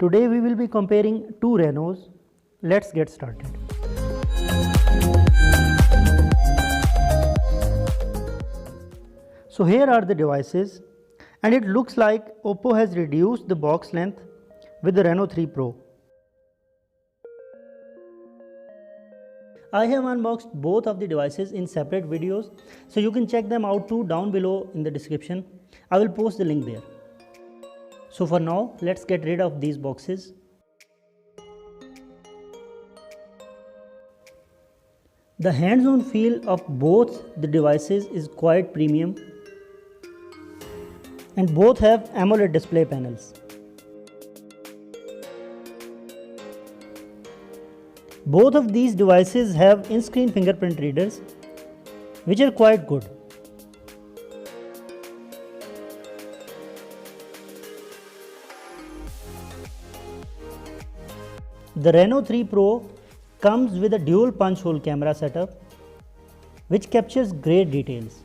Today we will be comparing two Renaults. Let's get started. So here are the devices, and it looks like Oppo has reduced the box length with the Reno 3 Pro. I have unboxed both of the devices in separate videos, so you can check them out too down below in the description. I will post the link there. So for now, let's get rid of these boxes. The hands-on feel of both the devices is quite premium, and both have AMOLED display panels. Both of these devices have in-screen fingerprint readers, which are quite good. The Reno 3 Pro comes with a dual punch hole camera setup, which captures great details.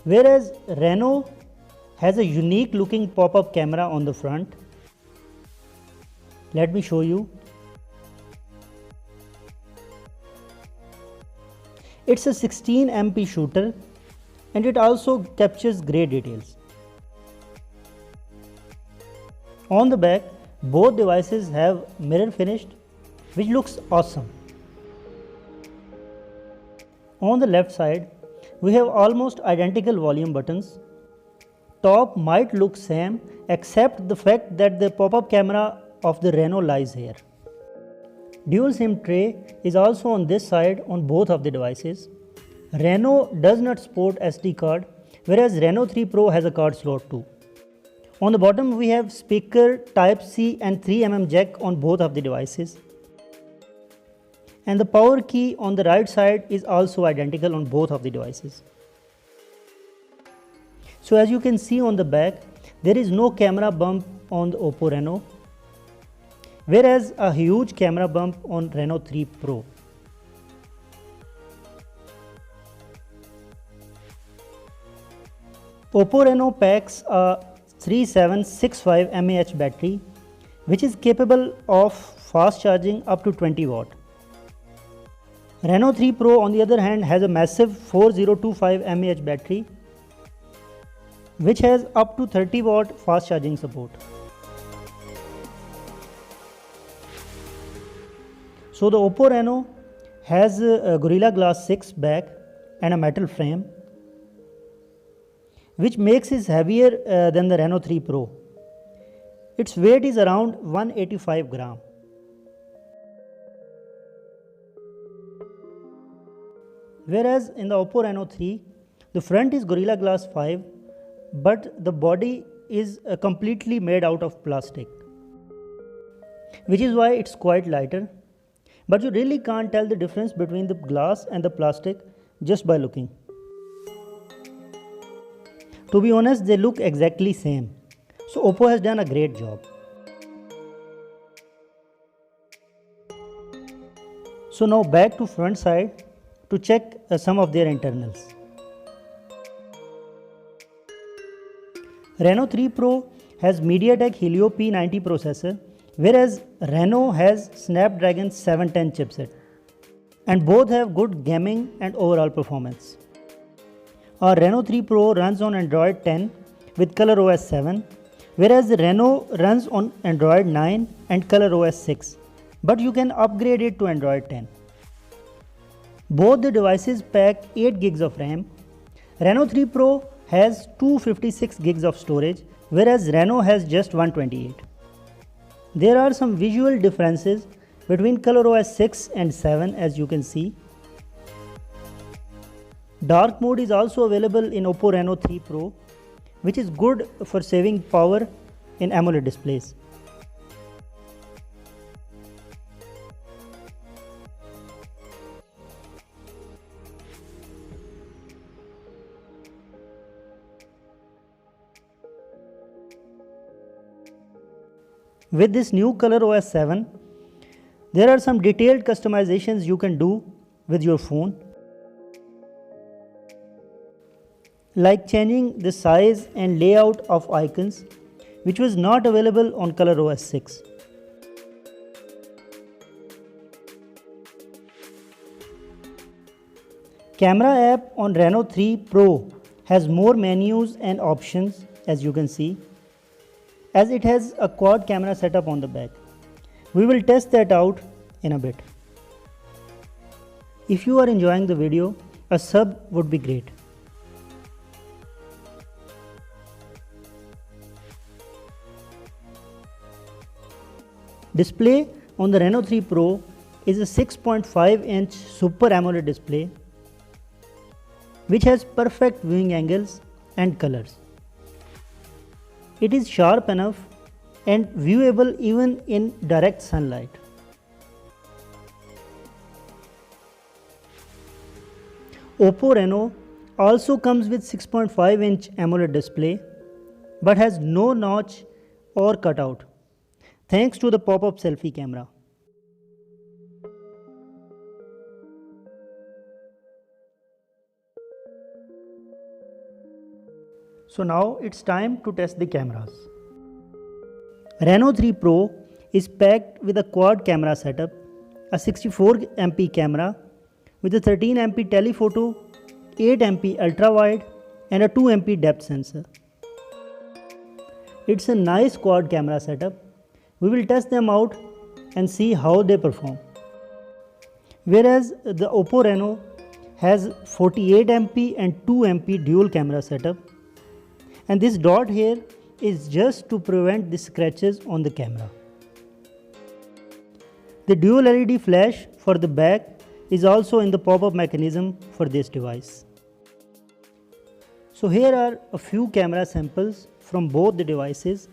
Whereas Reno has a unique looking pop-up camera on the front. Let me show you. It's a 16 MP shooter, and it also captures great details. On the back, both devices have mirror finished, which looks awesome. On the left side, we have almost identical volume buttons. Top might look same, except the fact that the pop-up camera of the Reno lies here. Dual SIM tray is also on this side on both of the devices. Reno does not support SD card, whereas Reno 3 Pro has a card slot too. On the bottom we have speaker Type-C and 3mm jack on both of the devices. And the power key on the right side is also identical on both of the devices. So as you can see on the back, there is no camera bump on the Oppo Reno, whereas a huge camera bump on Reno 3 Pro. Oppo Reno packs a 3765 mAh battery, which is capable of fast charging up to 20 watt. Reno 3 Pro on the other hand has a massive 4025 mAh battery, which has up to 30 watt fast charging support. So the Oppo Reno has a Gorilla Glass 6 back and a metal frame, which makes it heavier than the Reno 3 Pro. Its weight is around 185 gram. Whereas in the Oppo Reno 3, the front is Gorilla Glass 5, but the body is completely made out of plastic, which is why it's quite lighter. But you really can't tell the difference between the glass and the plastic just by looking. To be honest, they look exactly same. So Oppo has done a great job. So now back to front side to check some of their internals. Reno 3 Pro has MediaTek Helio P90 processor, whereas Reno has Snapdragon 710 chipset, and both have good gaming and overall performance. Our Reno 3 Pro runs on Android 10 with ColorOS 7, whereas the Reno runs on Android 9 and ColorOS 6, but you can upgrade it to Android 10. Both the devices pack 8 GB of RAM. Reno 3 Pro has 256 GB of storage, whereas Reno has just 128. There are some visual differences between ColorOS 6 and 7, as you can see. Dark mode is also available in Oppo Reno 3 Pro, which is good for saving power in AMOLED displays. With this new ColorOS 7, there are some detailed customizations you can do with your phone. like changing the size and layout of icons, which was not available on ColorOS 6. Camera app on Reno 3 Pro has more menus and options, as you can see, as it has a quad camera setup on the back. We will test that out in a bit. If you are enjoying the video, a sub would be great. Display on the Reno 3 Pro is a 6.5-inch Super AMOLED display which has perfect viewing angles and colors. It is sharp enough and viewable even in direct sunlight. Oppo Reno also comes with 6.5-inch AMOLED display but has no notch or cutout thanks to the pop-up selfie camera. So now it's time to test the cameras. Reno 3 Pro is packed with a quad camera setup, a 64MP camera with a 13MP telephoto, 8MP ultra-wide and a 2MP depth sensor. It's a nice quad camera setup. We will test them out and see how they perform. Whereas the Oppo Reno has 48MP and 2MP dual camera setup, and this dot here is just to prevent the scratches on the camera. The dual LED flash for the back is also in the pop-up mechanism for this device. So here are a few camera samples from both the devices.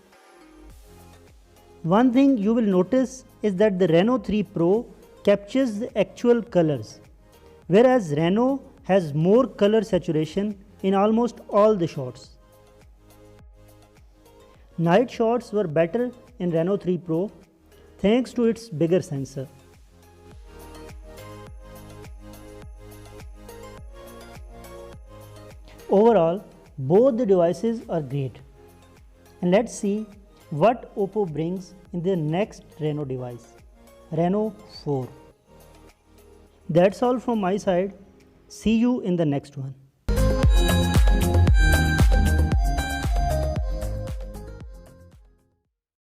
One thing you will notice is that the Reno 3 Pro captures the actual colors, whereas Reno has more color saturation in almost all the shots. Night shots were better in Reno 3 Pro thanks to its bigger sensor. Overall, both the devices are great. And let's see what Oppo brings in their next Reno device, Reno 4. That's all from my side. See you in the next one.